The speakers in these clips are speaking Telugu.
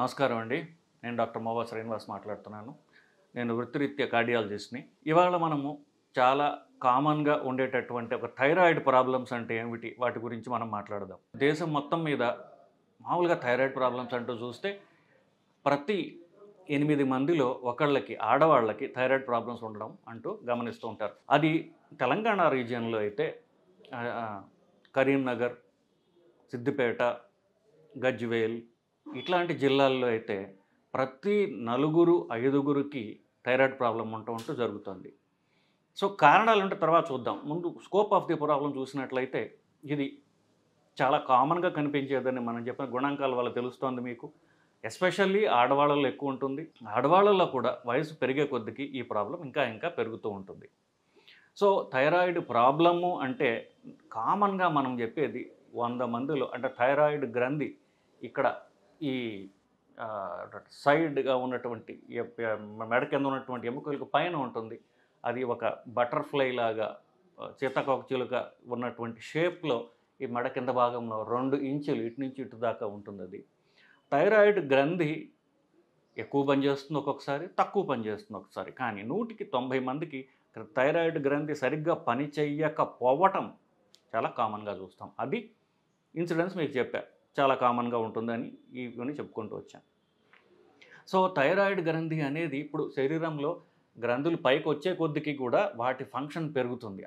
నమస్కారం అండి. నేను డాక్టర్ మోవా శ్రీనివాస్ మాట్లాడుతున్నాను. నేను వృత్తిరీత్యా కార్డియాలజిస్ట్‌ని. ఇవాళ మనము చాలా కామన్‌గా ఉండేటటువంటి ఒక థైరాయిడ్ ప్రాబ్లమ్స్ అంటే ఏమిటి? వాటి గురించి మనం మాట్లాడదాం. దేశం మొత్తం మీద మామూలుగా థైరాయిడ్ ప్రాబ్లమ్స్ అంటూ చూస్తే ప్రతి 8 మందిలో ఒకళ్ళకి ఆడవాళ్ళకి థైరాయిడ్ ప్రాబ్లమ్స్ ఉండడం అంటూ గమనిస్తూ ఉంటారు. అది తెలంగాణ రీజియన్‌లో అయితే కరీంనగర్, సిద్దిపేట, గజ్వేల్ ఇట్లాంటి జిల్లాల్లో అయితే ప్రతి నలుగురు, ఐదుగురికి థైరాయిడ్ ప్రాబ్లమ్ ఉంటూ జరుగుతుంది. సో కారణాలంటే తర్వాత చూద్దాం. ముందు స్కోప్ ఆఫ్ ది ప్రాబ్లమ్ చూసినట్లయితే ఇది చాలా కామన్‌గా కనిపించేదని మనం చెప్పిన గుణాంకాల వల్ల తెలుస్తోంది మీకు. ఎస్పెషల్లీ ఆడవాళ్ళలో ఎక్కువ ఉంటుంది. ఆడవాళ్ళలో కూడా వయసు పెరిగే కొద్దికి ఈ ప్రాబ్లమ్ ఇంకా ఇంకా పెరుగుతూ ఉంటుంది. సో థైరాయిడ్ ప్రాబ్లము అంటే కామన్‌గా మనం చెప్పేది 100 మందిలో అంటే థైరాయిడ్ గ్రంథి ఇక్కడ ఈ సైడ్‌గా ఉన్నటువంటి మెడ కింద ఉన్నటువంటి ఎముకలకు పైన ఉంటుంది. అది ఒక బటర్‌ఫ్లై లాగా సీతాకోకచిలుక ఉన్నటువంటి షేప్‌లో ఈ మెడ కింద భాగంలో 2 ఇంచులు ఇటు నుంచి ఇటు దాకా ఉంటుందది. థైరాయిడ్ గ్రంథి ఎక్కువ పనిచేస్తుంది ఒక్కొక్కసారి, తక్కువ పనిచేస్తుంది ఒకసారి. కానీ 100కి 90 మందికి థైరాయిడ్ గ్రంథి సరిగ్గా పని చెయ్యకపోవటం చాలా కామన్‌గా చూస్తాం. అది ఇన్సిడెన్స్ మీకు చెప్పా. చాలా కామన్‌గా ఉంటుందని ఇవన్నీ చెప్పుకుంటూ వచ్చాను. సో థైరాయిడ్ గ్రంథి అనేది ఇప్పుడు శరీరంలో గ్రంథులు పైకొచ్చే కొద్దికి కూడా వాటి ఫంక్షన్ పెరుగుతుంది.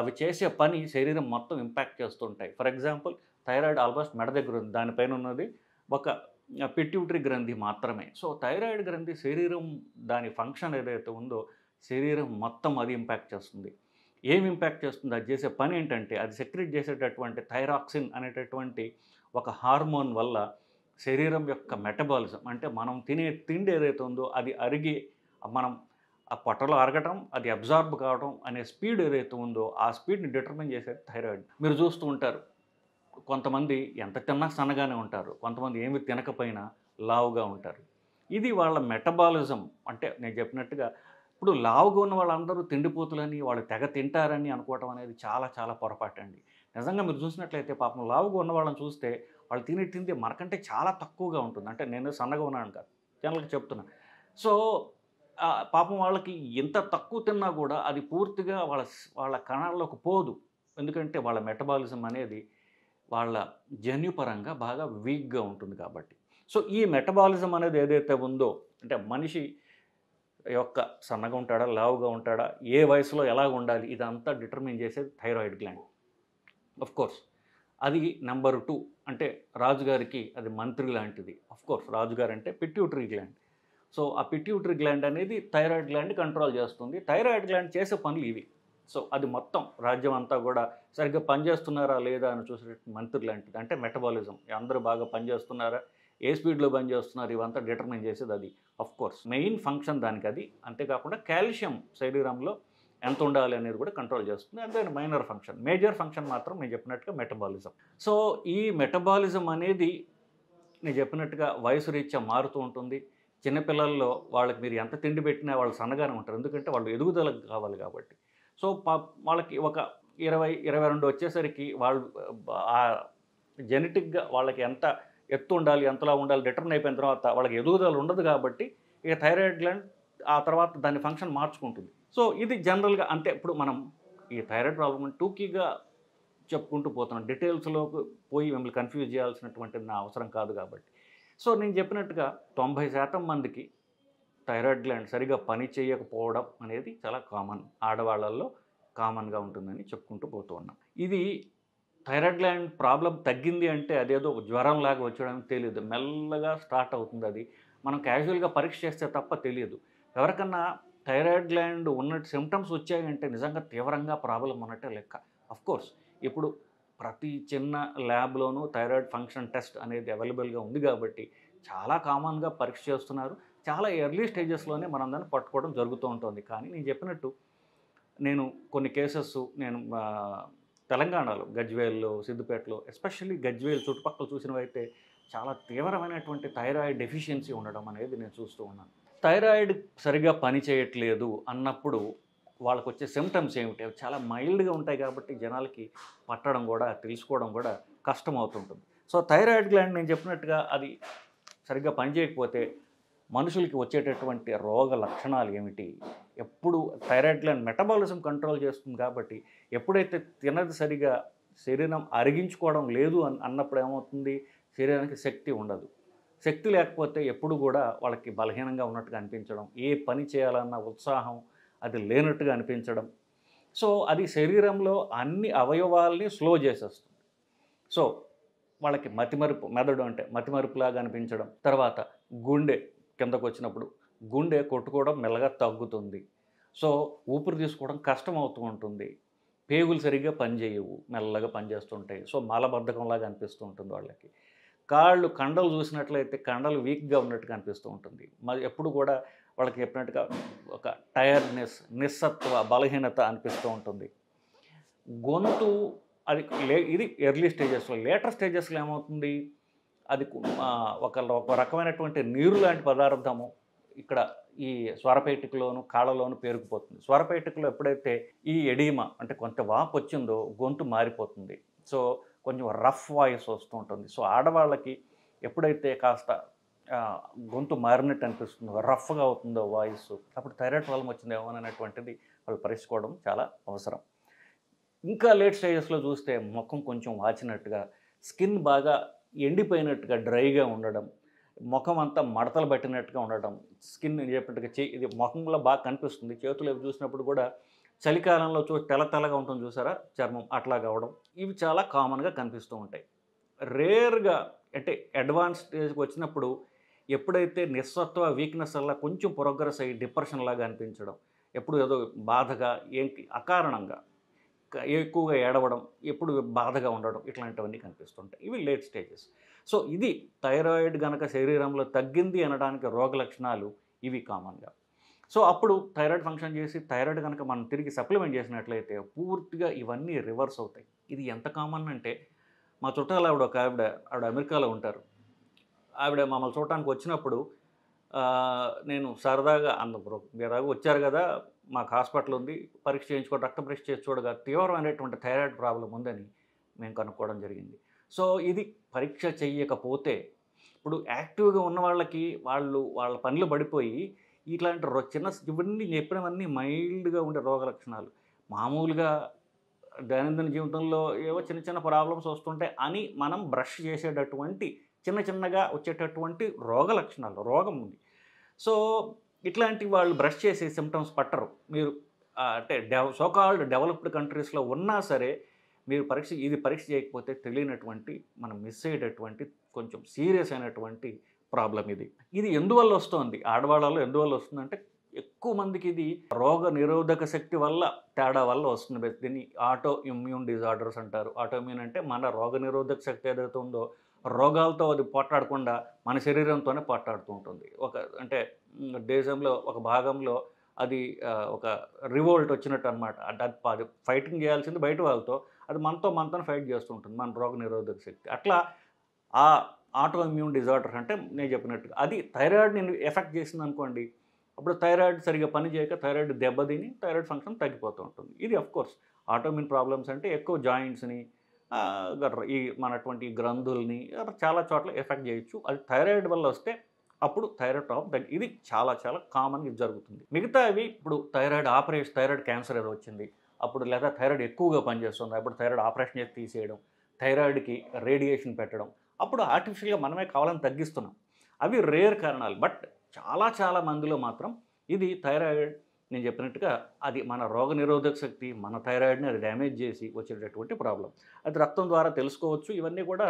అవి చేసే పని శరీరం మొత్తం ఇంపాక్ట్ చేస్తుంటాయి. ఫర్ ఎగ్జాంపుల్ థైరాయిడ్ ఆల్మోస్ట్ మెడ దగ్గర ఉంది. దానిపైన ఉన్నది ఒక పిట్యూటరీ గ్రంథి మాత్రమే. సో థైరాయిడ్ గ్రంథి శరీరం దాని ఫంక్షన్ ఏదైతే ఉందో శరీరం మొత్తం అది ఇంపాక్ట్ చేస్తుంది. ఏం ఇంపాక్ట్ చేస్తుంది? అది చేసే పని ఏంటంటే అది సెక్రెట్ చేసేటటువంటి థైరాక్సిన్ అనేటటువంటి ఒక హార్మోన్ వల్ల శరీరం యొక్క మెటబాలిజం అంటే మనం తినే తిండి ఏదైతే ఉందో అది అరిగి మనం ఆ పొట్టలో అరగటం, అది అబ్జార్బ్ కావడం అనే స్పీడ్ ఏదైతే ఉందో ఆ స్పీడ్ని డిటర్మిన్ చేసేది థైరాయిడ్. మీరు చూస్తూ ఉంటారు కొంతమంది ఎంత తిన్నా సన్నగానే ఉంటారు, కొంతమంది ఏమి తినకపోయినా లావుగా ఉంటారు. ఇది వాళ్ళ మెటబాలిజం. అంటే నేను చెప్పినట్టుగా ఇప్పుడు లావుగా ఉన్న వాళ్ళందరూ తిండిపోతులని వాళ్ళు తెగ తింటారని అనుకోవటం అనేది చాలా చాలా పొరపాటండి. నిజంగా మీరు చూసినట్లయితే పాపం లావుగా ఉన్న వాళ్ళని చూస్తే వాళ్ళు తినే తిండి మనకంటే చాలా తక్కువగా ఉంటుంది. అంటే నేను సన్నగా ఉన్నాను కాదు, జనరల్‌గా చెప్తున్నా. సో పాపం వాళ్ళకి ఎంత తక్కువ తిన్నా కూడా అది పూర్తిగా వాళ్ళ కణాల్లోకి పోదు. ఎందుకంటే వాళ్ళ మెటబాలిజం అనేది వాళ్ళ జన్యుపరంగా బాగా వీక్‌గా ఉంటుంది కాబట్టి. సో ఈ మెటబాలిజం అనేది ఏదైతే ఉందో అంటే మనిషి యొక్క సన్నగా ఉంటాడా, లావుగా ఉంటాడా, ఏ వయసులో ఎలాగ ఉండాలి ఇదంతా డిటర్మిన్ చేసేది థైరాయిడ్ గ్లాండ్. ఆఫ్‌కోర్స్ అది నంబర్ 2 అంటే రాజుగారికి అది మంత్రి లాంటిది. ఆఫ్‌కోర్స్ రాజుగారు అంటే పిట్యూటరీ గ్లాండ్. సో ఆ పిట్యూటరీ గ్లాండ్ అనేది థైరాయిడ్ గ్లాండ్‌ని కంట్రోల్ చేస్తుంది. థైరాయిడ్ గ్లాండ్ చేసే పనులు ఇవి. సో అది మొత్తం రాజ్యం అంతా కూడా సరిగ్గా పనిచేస్తున్నారా లేదా అని చూసే మంత్రి లాంటిది. అంటే మెటబాలిజం అందరూ బాగా పనిచేస్తున్నారా, ఏ స్పీడ్‌లో పనిచేస్తున్నారు ఇవంతా డిటర్మిన్ చేసేది అది. ఆఫ్‌కోర్స్ మెయిన్ ఫంక్షన్ దానికి అది. అంతేకాకుండా కాల్షియం శరీరంలో ఎంత ఉండాలి అనేది కూడా కంట్రోల్ చేస్తుంది. అదే మైనర్ ఫంక్షన్. మేజర్ ఫంక్షన్ మాత్రం నేను చెప్పినట్టుగా మెటబాలిజం. సో ఈ మెటబాలిజం అనేది నేను చెప్పినట్టుగా వయసు రీత్యా మారుతూ ఉంటుంది. చిన్నపిల్లల్లో వాళ్ళకి మీరు ఎంత తిండి పెట్టినా వాళ్ళు సన్నగానే ఉంటారు. ఎందుకంటే వాళ్ళు ఎదుగుదల కావాలి కాబట్టి. సో వాళ్ళకి ఒక 20, 22 వచ్చేసరికి వాళ్ళు జెనెటిక్‌గా వాళ్ళకి ఎంత ఎత్తు ఉండాలి, ఎంతలా ఉండాలి డిటర్మిన్ అయిపోయిన తర్వాత వాళ్ళకి ఎదుగుదల ఉండదు కాబట్టి ఇక థైరాయిడ్ గ్లాండ్ ఆ తర్వాత దాని ఫంక్షన్ మార్చుకుంటుంది. సో ఇది జనరల్‌గా అంతే. ఇప్పుడు మనం ఈ థైరాయిడ్ ప్రాబ్లమ్ టూకీగా చెప్పుకుంటూ పోతున్నాం. డీటెయిల్స్‌లోకి పోయి మిమ్మల్ని కన్‌ఫ్యూజ్ చేయాల్సినటువంటిది నా అవసరం కాదు కాబట్టి. సో నేను చెప్పినట్టుగా 90% మందికి థైరాయిడ్ గ్లాండ్ సరిగ్గా పని చేయకపోవడం అనేది చాలా కామన్. ఆడవాళ్ళల్లో కామన్‌గా ఉంటుందని చెప్పుకుంటూ పోతూ ఉన్నాం. ఇది థైరాయిడ్ గ్లాండ్ ప్రాబ్లమ్ తగ్గింది అంటే అదేదో జ్వరంలాగా వచ్చడం తెలీదు. మెల్లగా స్టార్ట్ అవుతుంది అది. మనం క్యాజువల్‌గా పరీక్ష చేస్తే తప్ప తెలియదు. ఎవరికన్నా థైరాయిడ్ గ్లాండ్ ఉన్నట్టు సింప్టమ్స్ వచ్చాయంటే నిజంగా తీవ్రంగా ప్రాబ్లమ్ ఉన్నట్టే లెక్క. ఆఫ్‌కోర్స్ ఇప్పుడు ప్రతి చిన్న ల్యాబ్‌లోనూ థైరాయిడ్ ఫంక్షన్ టెస్ట్ అనేది అవైలబుల్‌గా ఉంది కాబట్టి చాలా కామన్‌గా పరీక్ష చేస్తున్నారు. చాలా ఎర్లీ స్టేజెస్‌లోనే మనం దాన్ని పట్టుకోవడం జరుగుతూ ఉంటుంది. కానీ నేను చెప్పినట్టు నేను కొన్ని కేసెస్ నేను తెలంగాణలో గజ్వేల్‌లో, సిద్దిపేటలో ఎస్పెషల్లీ గజ్వేల్ చుట్టుపక్కల చూసినవైతే చాలా తీవ్రమైనటువంటి థైరాయిడ్ డెఫిషియన్సీ ఉండడం అనేది నేను చూస్తూ ఉన్నాను. థైరాయిడ్ సరిగ్గా పని చేయట్లేదు అన్నప్పుడు వాళ్ళకొచ్చే సింప్టమ్స్ ఏమిటి? అవి చాలా మైల్డ్‌గా ఉంటాయి కాబట్టి జనాలకి పట్టడం కూడా, తెలుసుకోవడం కూడా కష్టమవుతుంటుంది. సో థైరాయిడ్ గ్లాండ్ నేను చెప్పినట్టుగా అది సరిగ్గా పనిచేయకపోతే మనుషులకి వచ్చేటటువంటి రోగ లక్షణాలు ఏమిటి? ఎప్పుడు థైరాయిడ్ గ్లాండ్ మెటబాలిజం కంట్రోల్ చేస్తుంది కాబట్టి ఎప్పుడైతే తినది సరిగా శరీరం అరిగించుకోవడం లేదు అన్నప్పుడు ఏమవుతుంది? శరీరానికి శక్తి ఉండదు. శక్తి లేకపోతే ఎప్పుడు కూడా వాళ్ళకి బలహీనంగా ఉన్నట్టుగా అనిపించడం, ఏ పని చేయాలన్న ఉత్సాహం అది లేనట్టుగా అనిపించడం. సో అది శరీరంలో అన్ని అవయవాల్ని స్లో చేసేస్తుంది. సో వాళ్ళకి మతిమరుపు, మెదడు అంటే మతిమరుపులాగా అనిపించడం. తర్వాత గుండె కిందకు వచ్చినప్పుడు గుండె కొట్టుకోవడం మెల్లగా తగ్గుతుంది. సో ఊపిరి తీసుకోవడం కష్టం అవుతూ ఉంటుంది. పేగులు సరిగ్గా పనిచేయవు, మెల్లగా పనిచేస్తుంటాయి. సో మలబద్ధకంలాగా అనిపిస్తూ ఉంటుంది వాళ్ళకి. కాళ్ళు కండలు చూసినట్లయితే కండలు వీక్గా ఉన్నట్టుగా అనిపిస్తూ ఉంటుంది. మరి ఎప్పుడు కూడా వాళ్ళకి చెప్పినట్టుగా ఒక టైర్డ్నెస్, నిస్సత్వ, బలహీనత అనిపిస్తూ ఉంటుంది. గొంతు అది ఇది ఎర్లీ స్టేజెస్లో. లేటర్ స్టేజెస్లో ఏమవుతుంది? అది ఒక రకమైనటువంటి నీరు లాంటి పదార్థము ఇక్కడ ఈ స్వరపేటికలోను కాళ్ళలోను పేరుకుపోతుంది. స్వరపేటికలో ఎప్పుడైతే ఈ ఎడీమా అంటే కొంత వాపు వచ్చిందో గొంతు మారిపోతుంది. సో కొంచెం రఫ్ వాయిస్ వస్తూ ఉంటుంది. సో ఆడవాళ్ళకి ఎప్పుడైతే కాస్త గొంతు మారినట్టు అనిపిస్తుందో, రఫ్గా అవుతుందో వాయిస్, అప్పుడు థైరాయిడ్ ప్రాబ్లం వచ్చిందేమో అనేటువంటిది వాళ్ళు పరీక్షించుకోవడం చాలా అవసరం. ఇంకా లేట్ స్టేజెస్లో చూస్తే ముఖం కొంచెం వాచినట్టుగా, స్కిన్ బాగా ఎండిపోయినట్టుగా డ్రైగా ఉండడం, ముఖం అంతా మడతలు పట్టినట్టుగా ఉండడం, స్కిన్ చెప్పినట్టుగా ఇది ముఖంలో బాగా కనిపిస్తుంది. చేతులు అవి చూసినప్పుడు కూడా చలికాలంలో తెల్లగా ఉంటుంది చూసారా చర్మం, అట్లా కావడం, ఇవి చాలా కామన్గా కనిపిస్తూ ఉంటాయి. రేర్గా అంటే అడ్వాన్స్ స్టేజ్కి వచ్చినప్పుడు ఎప్పుడైతే నిస్సత్వ, వీక్నెస్ అలా కొంచెం ప్రోగ్రెస్ అయ్యి డిప్రెషన్ లాగా అనిపించడం, ఎప్పుడు ఏదో బాధగా అకారణంగా ఎక్కువగా ఏడవడం, ఎప్పుడు బాధగా ఉండడం, ఇట్లాంటివన్నీ కనిపిస్తుంటాయి. ఇవి లేట్ స్టేజెస్. సో ఇది థైరాయిడ్ కనుక శరీరంలో తగ్గింది అనడానికి రోగ లక్షణాలు ఇవి కామన్గా. సో అప్పుడు థైరాయిడ్ ఫంక్షన్ చేసి థైరాయిడ్ కనుక మనం తిరిగి సప్లిమెంట్ చేసినట్లయితే పూర్తిగా ఇవన్నీ రివర్స్ అవుతాయి. ఇది ఎంత కామన్ అంటే మా చుట్టాలు ఆవిడ అమెరికాలో ఉంటారు. ఆవిడ మమ్మల్ని చూడటానికి వచ్చినప్పుడు నేను సరదాగా బ్రో మీరు వచ్చారు కదా, మాకు హాస్పిటల్ ఉంది, పరీక్ష చేయించుకోవడం, రక్త పరీక్ష చేసి చూడగా తీవ్రమైనటువంటి థైరాయిడ్ ప్రాబ్లం ఉందని మేము కనుక్కోవడం జరిగింది. సో ఇది పరీక్ష చెయ్యకపోతే ఇప్పుడు యాక్టివ్గా ఉన్న వాళ్ళకి వాళ్ళ పనిలో పడిపోయి ఇట్లాంటి ఇవన్నీ చెప్పినవన్నీ మైల్డ్గా ఉండే రోగ లక్షణాలు. మామూలుగా దైనందిన జీవితంలో ఏవో చిన్న ప్రాబ్లమ్స్ వస్తుంటాయి అని మనం బ్రష్ చేసేటటువంటి చిన్నగా వచ్చేటటువంటి రోగ లక్షణాలు, రోగం ఉంది. సో ఇట్లాంటి వాళ్ళు బ్రష్ చేసే సిమ్టమ్స్ పట్టరు. మీరు అంటే సోకాల్డ్ డెవలప్డ్ కంట్రీస్లో ఉన్నా సరే మీరు పరీక్ష చేయకపోతే తెలియనటువంటి మనం మిస్ అయ్యేటటువంటి కొంచెం సీరియస్ అయినటువంటి ప్రాబ్లం ఇది. ఇది ఎందువల్ల వస్తుంది, ఆడవాళ్ళలో ఎందువల్ల వస్తుందంటే ఎక్కువ మందికి ఇది రోగ నిరోధక శక్తి వల్ల తేడా వల్ల వస్తుంది. దీన్ని ఆటో ఇమ్యూన్ డిజార్డర్స్ అంటారు. ఆటో ఇమ్యూన్ అంటే మన రోగ నిరోధక శక్తి ఏదైతే ఉందో రోగాలతో అది పోట్లాడకుండా మన శరీరంతోనే పోట్లాడుతూ ఉంటుంది. అంటే దేశంలో ఒక భాగంలో అది ఒక రివోల్ట్ వచ్చినట్టు అనమాట. అది ఫైటింగ్ చేయాల్సింది బయట వాళ్ళతో, అది మనతో ఫైట్ చేస్తూ ఉంటుంది మన రోగ నిరోధక శక్తి. అట్లా ఆ ఆటో ఇమ్యూన్ డిజార్డర్ అంటే నేను చెప్పినట్టుగా అది థైరాయిడ్ని ఎఫెక్ట్ చేసింది అనుకోండి, అప్పుడు థైరాయిడ్ సరిగ్గా పని చేయక థైరాయిడ్ దెబ్బతిని థైరాయిడ్ ఫంక్షన్ తగ్గిపోతూ ఉంటుంది. ఇది అఫ్కోర్స్ ఆటో ఇమ్యూన్ ప్రాబ్లమ్స్ అంటే ఎక్కువ జాయింట్స్ని మనటువంటి గ్రంథుల్ని చాలా చోట్ల ఎఫెక్ట్ చేయొచ్చు. అది థైరాయిడ్ వల్ల వస్తే అప్పుడు థైరాయిడ్ ప్రాబ్లం ఇది చాలా కామన్గా జరుగుతుంది. మిగతా అవి ఇప్పుడు థైరాయిడ్ క్యాన్సర్ ఏదో వచ్చింది అప్పుడు, లేదా థైరాయిడ్ ఎక్కువగా పనిచేస్తుంది అప్పుడు థైరాయిడ్ ఆపరేషన్ చేసి తీసేయడం, థైరాయిడ్కి రేడియేషన్ పెట్టడం, అప్పుడు ఆర్టిఫిషియల్గా మనమే కావాలని తగ్గిస్తున్నాం. అవి రేర్ కారణాలు. బట్ చాలా మందిలో మాత్రం ఇది థైరాయిడ్ నేను చెప్పినట్టుగా అది మన రోగ నిరోధక శక్తి, మన థైరాయిడ్ని అది డ్యామేజ్ చేసి వచ్చేటటువంటి ప్రాబ్లం. అది రక్తం ద్వారా తెలుసుకోవచ్చు. ఇవన్నీ కూడా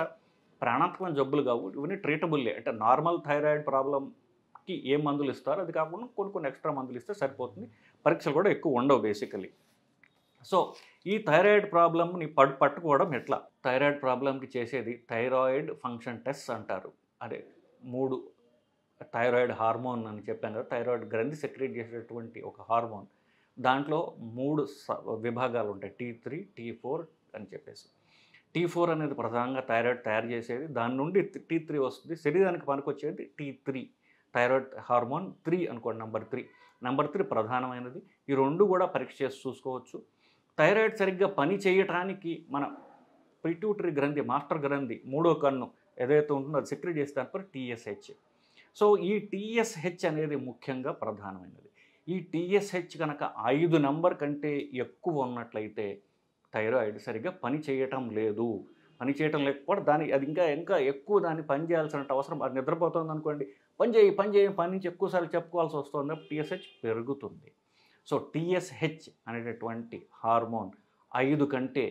ప్రాణాంతకమైన జబ్బులు కావు, ఇవన్నీ ట్రీటబుల్లే. అంటే నార్మల్ థైరాయిడ్ ప్రాబ్లంకి ఏ మందులు ఇస్తారో అది కాకుండా కొన్ని ఎక్స్ట్రా మందులు ఇస్తే సరిపోతుంది. పరీక్షలు కూడా ఎక్కువ ఉండవు బేసికలీ. సో ఈ థైరాయిడ్ ప్రాబ్లమ్ని పట్టుకోవడం ఎట్లా? థైరాయిడ్ ప్రాబ్లంకి చేసేది థైరాయిడ్ ఫంక్షన్ టెస్ట్ అంటారు. అదే 3 థైరాయిడ్ హార్మోన్ అని చెప్పాను కదా, థైరాయిడ్ గ్రంథి సెక్రెట్ చేసేటటువంటి ఒక హార్మోన్. దాంట్లో 3 విభాగాలు ఉంటాయి, T3, T4 అని చెప్పేసి. T4 అనేది ప్రధానంగా థైరాయిడ్ తయారు చేసేది, దాని నుండి T3 వస్తుంది. శరీరానికి పనికొచ్చేది T3, థైరాయిడ్ హార్మోన్ 3 అనుకోండి, నెంబర్ 3 ప్రధానమైనది. ఈ 2 కూడా పరీక్ష చేసి చూసుకోవచ్చు. థైరాయిడ్ సరిగ్గా పని చేయటానికి మన పిట్యూటరీ గ్రంథి, మాస్టర్ గ్రంథి, 3వ కన్ను ఏదైతే ఉంటుందో అది సెక్రెట్ చేస్తే దాని పేరు టీఎస్హెచ్. సో ఈ టీఎస్హెచ్ అనేది ముఖ్యంగా ప్రధానమైనది. ఈ టీఎస్హెచ్ కనుక 5 నంబర్ కంటే ఎక్కువ ఉన్నట్లయితే థైరాయిడ్ సరిగ్గా పని చేయటం లేదు. పని చేయటం లేకపోతే అది ఇంకా ఎక్కువ దాన్ని పని చేయాల్సిన అవసరం. అది నిద్రపోతుంది అనుకోండి, పని నుంచి ఎక్కువసార్లు చెప్పుకోవాల్సి వస్తుంది. టీఎస్హెచ్ పెరుగుతుంది. సో టీఎస్హెచ్ అనేటటువంటి హార్మోన్ 5 కంటే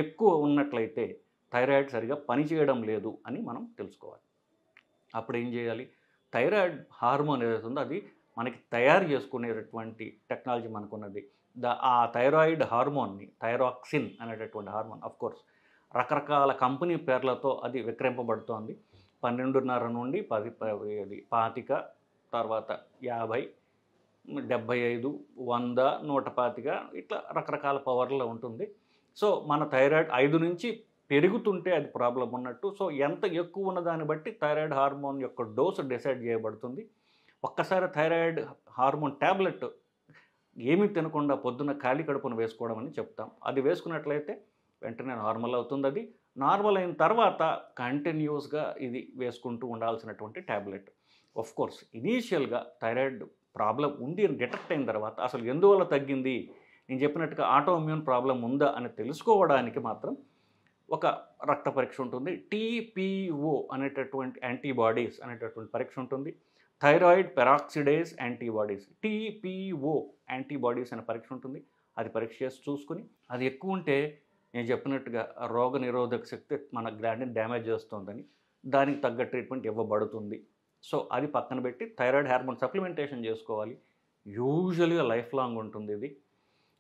ఎక్కువ ఉన్నట్లయితే థైరాయిడ్ సరిగా పనిచేయడం లేదు అని మనం తెలుసుకోవాలి. అప్పుడు ఏం చేయాలి? థైరాయిడ్ హార్మోన్ ఏదైతే ఉందో అది మనకి తయారు చేసుకునేటటువంటి టెక్నాలజీ మనకున్నది. ఆ థైరాయిడ్ హార్మోన్ని థైరాక్సిన్ అనేటటువంటి హార్మోన్ ఆఫ్కోర్స్ రకరకాల కంపెనీ పేర్లతో అది విక్రయింపబడుతోంది. 12.5 నుండి 10, 25, తర్వాత 50, 75, 100, 125 ఇట్లా రకరకాల పవర్లో ఉంటుంది. సో మన థైరాయిడ్ 5 నుంచి పెరుగుతుంటే అది ప్రాబ్లం ఉన్నట్టు. సో ఎంత ఎక్కువ ఉన్న దాన్ని బట్టి థైరాయిడ్ హార్మోన్ యొక్క డోసు డిసైడ్ చేయబడుతుంది. ఒక్కసారి థైరాయిడ్ హార్మోన్ ట్యాబ్లెట్ ఏమీ తినకుండా పొద్దున్న ఖాళీ కడుపున వేసుకోవడం అని చెప్తాం. అది వేసుకున్నట్లయితే వెంటనే నార్మల్ అవుతుంది. అది నార్మల్ అయిన తర్వాత కంటిన్యూస్గా ఇది వేసుకుంటూ ఉండాల్సినటువంటి ట్యాబ్లెట్. ఆఫ్కోర్స్ ఇనీషియల్గా థైరాయిడ్ ప్రాబ్లం ఉంది అని డిటెక్ట్ అయిన తర్వాత అసలు ఎందువల్ల తగ్గింది, నేను చెప్పినట్టుగా ఆటో ఇమ్యూన్ ప్రాబ్లం ఉందా అని తెలుసుకోవడానికి మాత్రం ఒక రక్త పరీక్ష ఉంటుంది. టీపీఓ అనేటటువంటి యాంటీబాడీస్ అనేటటువంటి పరీక్ష ఉంటుంది. Thyroid peroxidase antibodies, TPO antibodies అనే పరీక్ష ఉంటుంది. అది పరీక్ష చేసి చూసుకుని అది ఎక్కువ ఉంటే నేను చెప్పినట్టుగా రోగ నిరోధక శక్తి మన గ్లాండ్ని డ్యామేజ్ చేస్తుందని దానికి తగ్గ ట్రీట్మెంట్ ఇవ్వబడుతుంది. సో అది పక్కన పెట్టి థైరాయిడ్ హార్మోన్ సప్లిమెంటేషన్ చేసుకోవాలి. యూజువల్గా లైఫ్ లాంగ్ ఉంటుంది ఇది.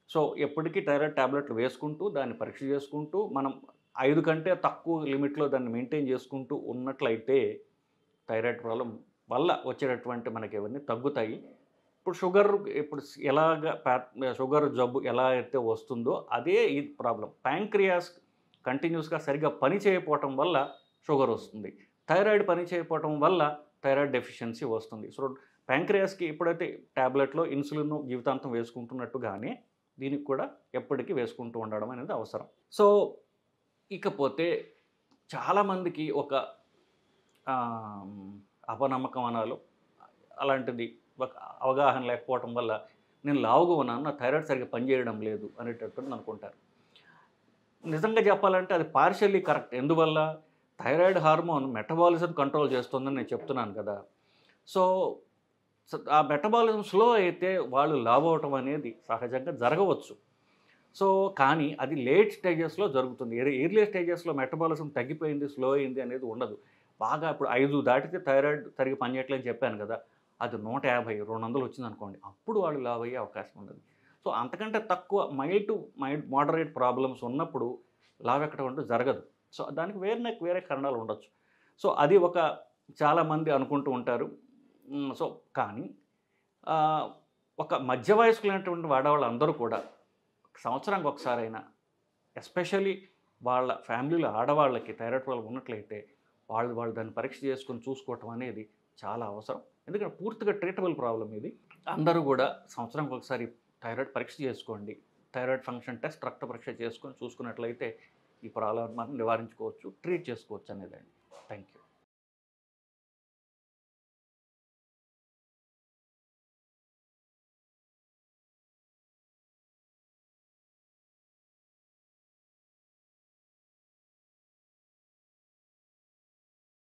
సో ఎప్పటికీ థైరాయిడ్ ట్యాబ్లెట్లు వేసుకుంటూ దాన్ని పరీక్ష చేసుకుంటూ మనం 5 కంటే తక్కువ లిమిట్లో దాన్ని మెయింటైన్ చేసుకుంటూ ఉన్నట్లయితే థైరాయిడ్ ప్రాబ్లం వల్ల వచ్చేటటువంటి మనకి ఇవన్నీ తగ్గుతాయి. ఇప్పుడు షుగర్ జబ్బు ఎలా అయితే వస్తుందో అదే ఈ ప్రాబ్లం. ప్యాంక్రియాస్ కంటిన్యూస్గా సరిగ్గా పని చేయకపోవటం వల్ల షుగర్ వస్తుంది. థైరాయిడ్ పని చేయకపోవటం వల్ల థైరాయిడ్ డెఫిషియన్సీ వస్తుంది. సో ప్యాంక్రియాస్కి ఎప్పుడైతే ట్యాబ్లెట్లో ఇన్సులిన్ జీవితాంతం వేసుకుంటున్నట్టుగానే దీనికి కూడా ఎప్పటికీ వేసుకుంటూ ఉండడం అనేది అవసరం. సో ఇకపోతే చాలామందికి ఒక అపనమ్మకం అనాలో అలాంటిది ఒక అవగాహన లేకపోవటం వల్ల నేను లావుగా ఉన్నాను, నా థైరాయిడ్ సరిగ్గా పనిచేయడం లేదు అనేటట్టు అనుకుంటారు. నిజంగా చెప్పాలంటే అది పార్షియల్లీ కరెక్ట్. ఎందువల్ల? థైరాయిడ్ హార్మోన్ మెటబాలిజం కంట్రోల్ చేస్తుందని నేను చెప్తున్నాను కదా. సో ఆ మెటబాలిజం స్లో అయితే వాళ్ళు లావు అవటం అనేది సహజంగా జరగవచ్చు. సో కానీ అది లేట్ స్టేజెస్లో జరుగుతుంది. ఎర్లీ స్టేజెస్లో మెటబాలిజం తగ్గిపోయింది, స్లో అయింది అనేది ఉండదు. బాగా ఇప్పుడు 5 దాటితే థైరాయిడ్ సరిగ్గా పనిచేయట్లేదని చెప్పాను కదా, అది 150, 200 వచ్చిందనుకోండి, అప్పుడు వాళ్ళు లావు అయ్యే అవకాశం ఉండదు. సో అంతకంటే తక్కువ మైల్డ్ టు మోడరేట్ ప్రాబ్లమ్స్ ఉన్నప్పుడు లావు ఎక్కడం అంటూ జరగదు. సో దానికి వేరే కారణాలు ఉండొచ్చు. సో అది చాలామంది అనుకుంటూ ఉంటారు. సో కానీ ఒక మధ్య వయస్కులైనటువంటి ఆడవాళ్ళందరూ కూడా సంవత్సరానికి ఒకసారైనా, ఎస్పెషల్లీ వాళ్ళ ఫ్యామిలీలో ఆడవాళ్ళకి థైరాయిడ్ ప్రాబ్లం ఉన్నట్లయితే వాళ్ళు దాన్ని పరీక్ష చేసుకొని చూసుకోవటం అనేది చాలా అవసరం. ఎందుకంటే పూర్తిగా ట్రీటబుల్ ప్రాబ్లం ఇది. అందరూ కూడా సంవత్సరానికి ఒకసారి థైరాయిడ్ పరీక్ష చేసుకోండి. థైరాయిడ్ ఫంక్షన్ టెస్ట్, రక్త పరీక్ష చేసుకొని చూసుకున్నట్లయితే ఈ ప్రాబ్లం మనం నివారించుకోవచ్చు, ట్రీట్ చేసుకోవచ్చు అనేదండి. Thank you.